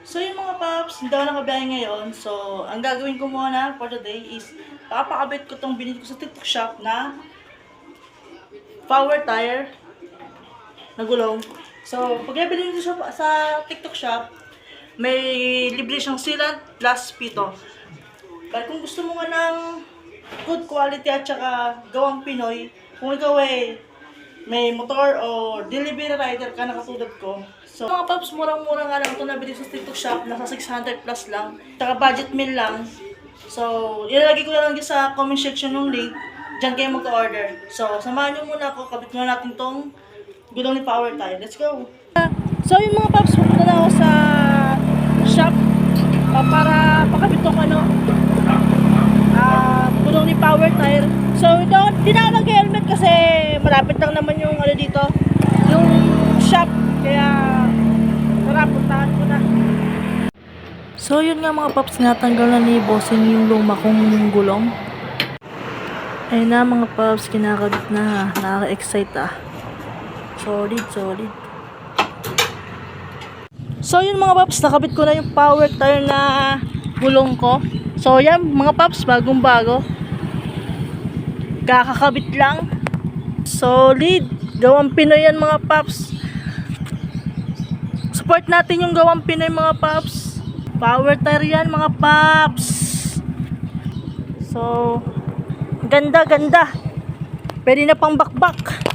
So yung mga paps, hindi ako nakabiyahe ngayon. So, ang gagawin ko muna for today is papakabit ko tong binili ko sa TikTok shop na power tire na gulong. So, pag nabili nyo sa TikTok shop, may libre siyang sealant plus pito. But kung gusto mo nga ng good quality at saka gawang Pinoy, kung ikaw may motor o delivery rider ka na katulad ko. So, mga paps, murang-mura nga lang ito nabili sa TikTok shop, nasa 600 plus lang. Tsaka budget meal lang. So, ilalagay ko na lang sa comment section yung link. Diyan kayo mag-order. So, samahan nyo muna ako, kabit muna natin tong gulong ni Power Tire. Let's go! So, yung mga paps, pumunta na ako sa shop para pakabit tong gulong ni Power Tire. So, di na ako nag-helmet kasi malapit lang naman yung dito, yung shop. Kaya, tara, puntahan ko na. So, yun nga mga paps, natanggal na ni Bossing yung luma kong gulong. Ayun na mga paps, kinakabit na. Nakaka-excite Solid, solid. So, yun mga paps, nakabit ko na yung Power Tire na gulong ko. So, yan mga paps, bagong-bago. Kakakabit lang. Solid. Gawang Pinoy yan mga paps. Support natin yung gawang Pinoy mga paps. Power Tire yan mga paps. So, ganda. Pwede na pang bakbak.